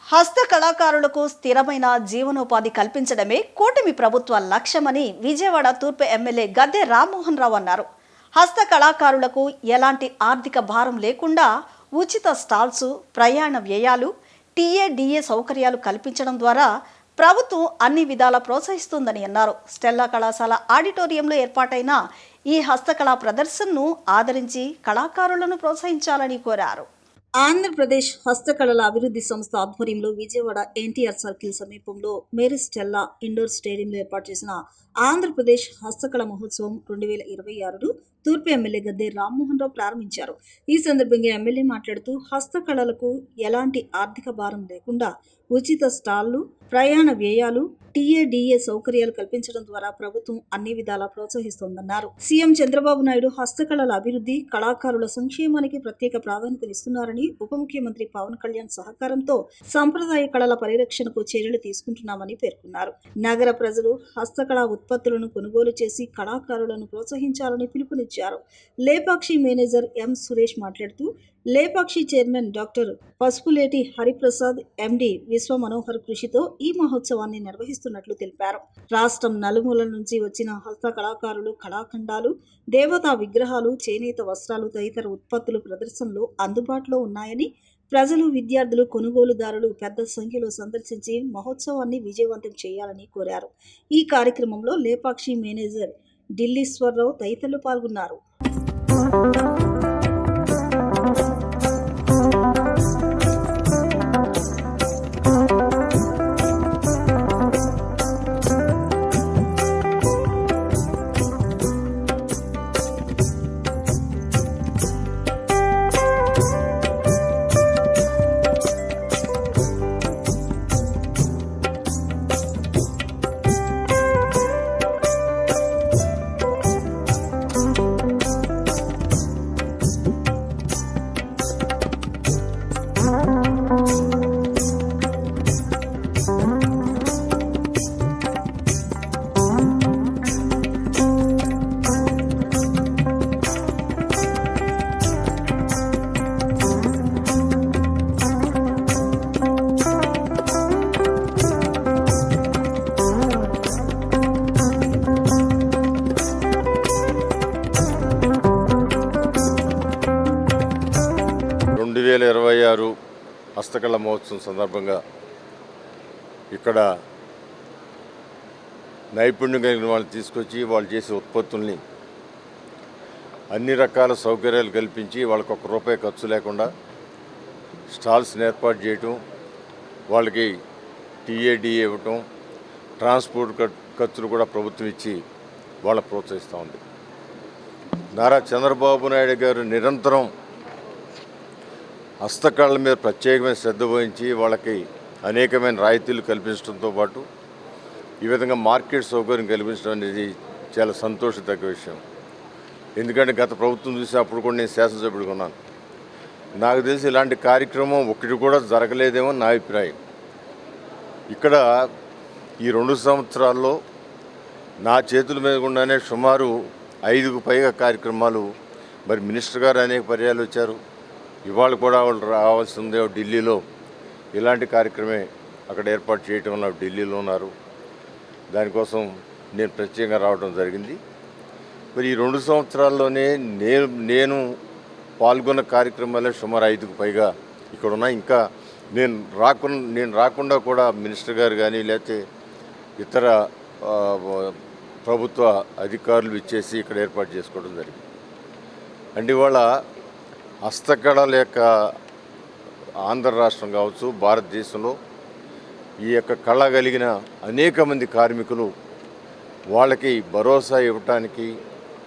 హస్త కళాకారులకు స్థిరమైన జీవనోపాధి కల్పించడమే కూటమి ప్రభుత్వ లక్ష్యమని విజయవాడ తూర్పు ఎమ్మెల్యే గద్దె రామ్మోహన్ రావు అన్నారు. హస్త కళాకారులకు ఎలాంటి ఆర్థిక భారం లేకుండా ఉచిత స్టాల్స్, ప్రయాణ వ్యయాలు, టీఏడీఏ సౌకర్యాలు కల్పించడం ద్వారా ప్రభుత్వం అన్ని విధాలా ప్రోత్సహిస్తుందని అన్నారు. స్టెల్లా కళాశాల ఆడిటోరియంలో ఏర్పాటైన ఈ హస్తకళా ప్రదర్శనను ఆదరించి కళాకారులను ప్రోత్సహించాలని కోరారు. ఆంధ్రప్రదేశ్ హస్తకళల అభివృద్ధి సంస్థ ఆధ్వర్యంలో విజయవాడ ఎన్టీఆర్ సర్కిల్ సమీపంలో మేరీ స్టెల్లా ఇండోర్ స్టేడియంలో ఏర్పాటు చేసిన ఆంధ్రప్రదేశ్ హస్తకళ మహోత్సవం 2026ను తూర్పు ఎమ్మెల్యే గద్దె రామ్మోహన్ రావు ప్రారంభించారు. ఈ సందర్భంగా ఎమ్మెల్యే మాట్లాడుతూ హస్తకళలకు ఎలాంటి ఆర్థిక భారం లేకుండా ఉచిత స్టాళ్లు, ప్రయాణ వ్యయాలు, టీఏడీఏ సౌకర్యాలు కల్పించడం ద్వారా ప్రభుత్వం అన్ని విధాలా ప్రోత్సహిస్తోందన్నారు. సీఎం చంద్రబాబు నాయుడు హస్తకళల అభివృద్ధి, కళాకారుల సంక్షేమానికి ప్రత్యేక ప్రాధాన్యతనిస్తున్నారని, ఉప ముఖ్యమంత్రి పవన్ కళ్యాణ్ సహకారంతో సంప్రదాయ కళల పరిరక్షణకు చర్యలు తీసుకుంటున్నామని పేర్కొన్నారు. నగర ప్రజలు హస్తకళా ఉత్పత్తులను కొనుగోలు చేసి కళాకారులను ప్రోత్సహించాలని పిలుపునిచ్చారు. లేపాక్షి మేనేజర్ ఎం సురేష్ మాట్లాడుతూ, లేపాక్షి చైర్మన్ డాక్టర్ పసుపులేటి హరిప్రసాద్, ఎండి విశ్వ మనోహర్ కృషితో ఈ మహోత్సవాన్ని నిర్వహిస్తున్నట్లు తెలిపారు. రాష్ట్రం నలుమూలల నుంచి వచ్చిన హస్త కళాకారులు కళాఖండాలు, దేవతా విగ్రహాలు, చేనేత వస్త్రాలు తదితర ఉత్పత్తులు ప్రదర్శనలో అందుబాటులో ఉన్నాయని, ప్రజలు, విద్యార్థులు, కొనుగోలుదారులు పెద్ద సంఖ్యలో సందర్శించి మహోత్సవాన్ని విజయవంతం చేయాలని కోరారు. ఈ కార్యక్రమంలో లేపాక్షి మేనేజర్ ఢిల్లీశ్వరరావు తదితరులు పాల్గొన్నారు. హస్తకళ మహోత్సవం సందర్భంగా ఇక్కడ నైపుణ్యం కలిగిన వాళ్ళని తీసుకొచ్చి వాళ్ళు చేసే ఉత్పత్తుల్ని అన్ని రకాల సౌకర్యాలు కల్పించి వాళ్ళకి ₹1 ఖర్చు లేకుండా స్టాల్స్ని ఏర్పాటు చేయటం, వాళ్ళకి టీఏడీఏ ఇవ్వటం, ట్రాన్స్పోర్ట్ ఖర్చులు కూడా ప్రభుత్వం ఇచ్చి వాళ్ళ ప్రోత్సహిస్తూ ఉంది. నారా చంద్రబాబు నాయుడు గారు నిరంతరం హస్తకళల మీద ప్రత్యేకమైన శ్రద్ధ వహించి వాళ్ళకి అనేకమైన రాయితీలు కల్పించడంతో పాటు ఈ విధంగా మార్కెట్ సౌకర్యం కల్పించడం అనేది చాలా సంతోషదగ్గ విషయం. ఎందుకంటే గత ప్రభుత్వం చూసి అప్పుడు కూడా నేను శాసనసభ్యుడిగా ఉన్నాను. నాకు తెలిసి ఇలాంటి కార్యక్రమం ఒకటి కూడా జరగలేదేమో నా అభిప్రాయం. ఇక్కడ ఈ 2 సంవత్సరాల్లో నా చేతుల మీద గుండానే సుమారు 5కు పైగా కార్యక్రమాలు, మరి మినిస్టర్ గారు అనేక పర్యాలు వచ్చారు. ఇవాళ కూడా వాళ్ళు రావాల్సి ఉంది. ఢిల్లీలో ఇలాంటి కార్యక్రమే అక్కడ ఏర్పాటు చేయటం వల్ల ఢిల్లీలో ఉన్నారు. దానికోసం నేను ప్రత్యేకంగా రావడం జరిగింది. మరి ఈ 2 సంవత్సరాల్లోనే నేను పాల్గొన్న కార్యక్రమాలే సుమారు 5కు పైగా ఇక్కడ ఉన్నాయి. ఇంకా నేను రాకుండా కూడా మినిస్టర్ గారు కానీ లేకపోతే ఇతర ప్రభుత్వ అధికారులు ఇచ్చేసి ఇక్కడ ఏర్పాటు చేసుకోవడం జరిగింది. అంటే ఇవాళ హస్తకళల యొక్క ఆంధ్ర రాష్ట్రం కావచ్చు, భారతదేశంలో ఈ యొక్క కళ కలిగిన అనేక మంది కార్మికులు వాళ్ళకి భరోసా ఇవ్వటానికి,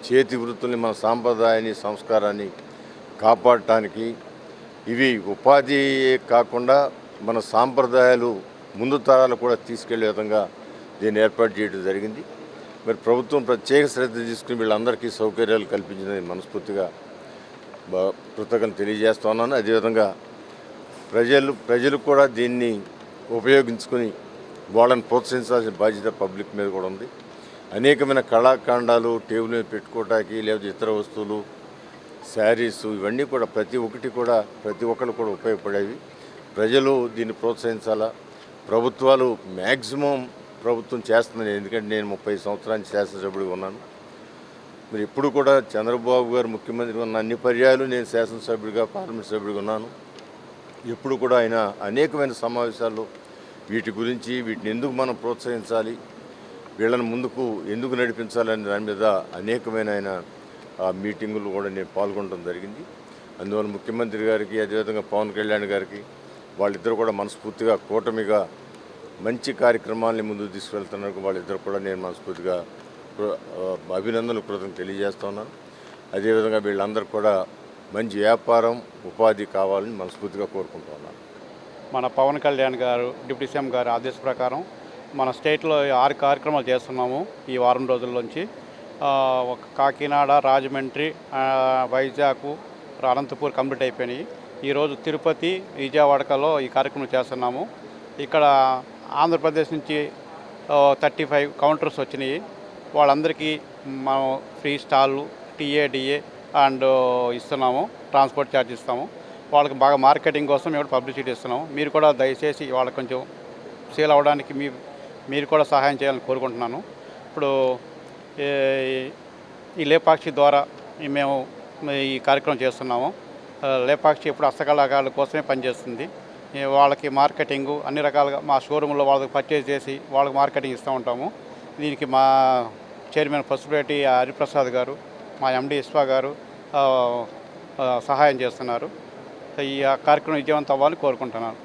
చేతి వృత్తుల్ని, మన సాంప్రదాయాన్ని, సంస్కారాన్ని కాపాడటానికి, ఇవి ఉపాధి కాకుండా మన సాంప్రదాయాలు ముందు తరాలు కూడా తీసుకెళ్లే విధంగా దీన్ని ఏర్పాటు చేయడం జరిగింది. మరి ప్రభుత్వం ప్రత్యేక శ్రద్ధ తీసుకుని వీళ్ళందరికీ సౌకర్యాలు కల్పించిందని మనస్ఫూర్తిగా కృతజ్ఞతలు తెలియజేస్తున్నాను. అదేవిధంగా ప్రజలు కూడా దీన్ని ఉపయోగించుకొని వాళ్ళని ప్రోత్సహించాల్సిన బాధ్యత పబ్లిక్ మీద కూడా ఉంది. అనేకమైన కళాఖండాలు టేబుల్ మీద పెట్టుకోవటానికి, లేకపోతే ఇతర వస్తువులు, శారీస్, ఇవన్నీ కూడా ప్రతి ఒక్కరు కూడా ఉపయోగపడేవి. ప్రజలు దీన్ని ప్రోత్సహించాలా. ప్రభుత్వాలు మ్యాక్సిమం ప్రభుత్వం చేస్తుందని, ఎందుకంటే నేను 30 సంవత్సరాల శాసనసభ్యుడిగా ఉన్నాను. మరి ఎప్పుడు కూడా చంద్రబాబు గారు ముఖ్యమంత్రి ఉన్న అన్ని పర్యాయాలు నేను శాసనసభ్యుడిగా, పార్లమెంట్ సభ్యుడిగా ఉన్నాను. ఎప్పుడు కూడా ఆయన అనేకమైన సమావేశాల్లో వీటిని ఎందుకు మనం ప్రోత్సహించాలి, వీళ్ళని ముందుకు ఎందుకు నడిపించాలనే దాని మీద అనేకమైన ఆయన మీటింగులు కూడా నేను పాల్గొనడం జరిగింది. అందువల్ల ముఖ్యమంత్రి గారికి, అదేవిధంగా పవన్ కళ్యాణ్ గారికి, వాళ్ళిద్దరు కూడా మనస్ఫూర్తిగా కూటమిగా మంచి కార్యక్రమాలని ముందుకు తీసుకెళ్తున్నారు. వాళ్ళిద్దరు కూడా నేను మనస్ఫూర్తిగా అభినందనలు కృతజ్ఞతలు తెలియజేస్తా ఉన్నాను. అదేవిధంగా వీళ్ళందరూ కూడా మంచి వ్యాపారం, ఉపాధి కావాలని మనస్ఫూర్తిగా కోరుకుంటూ ఉన్నాను. మన పవన్ కళ్యాణ్ గారు, డిప్యూటీ సీఎం గారు ఆదేశ ప్రకారం మన స్టేట్లో 6 కార్యక్రమాలు చేస్తున్నాము ఈ వారం రోజుల్లోంచి. ఒక కాకినాడ, రాజమండ్రి, వైజాగ్, అనంతపూర్ కంప్లీట్ అయిపోయినాయి. ఈరోజు తిరుపతి, విజయవాడలో ఈ కార్యక్రమం చేస్తున్నాము. ఇక్కడ ఆంధ్రప్రదేశ్ నుంచి 35 కౌంటర్స్ వచ్చినాయి. వాళ్ళందరికీ మనం ఫ్రీ స్టాళ్ళు, టీఏడిఏ అండ్ ఇస్తున్నాము. ట్రాన్స్పోర్ట్ ఛార్జ్ ఇస్తాము. వాళ్ళకి బాగా మార్కెటింగ్ కోసం మేము పబ్లిసిటీ ఇస్తున్నాము. మీరు కూడా దయచేసి వాళ్ళకి కొంచెం సేల్ అవ్వడానికి మీరు కూడా సహాయం చేయాలని కోరుకుంటున్నాను. ఇప్పుడు ఈ లేపాక్షి ద్వారా మేము ఈ కార్యక్రమం చేస్తున్నాము. లేపాక్షి ఇప్పుడు హస్తకళాకారుల కోసమే పనిచేస్తుంది. వాళ్ళకి మార్కెటింగు అన్ని రకాలుగా మా షోరూంలో వాళ్ళకి పర్చేజ్ చేసి వాళ్ళకి మార్కెటింగ్ ఇస్తూ ఉంటాము. దీనికి మా చైర్మన్ పసుపులేటి హరిప్రసాద్ గారు, మా ఎండి ఇస్వా గారు సహాయం చేస్తున్నారు. ఈ కార్యక్రమం విజయవంతం అవ్వాలని కోరుకుంటున్నాను.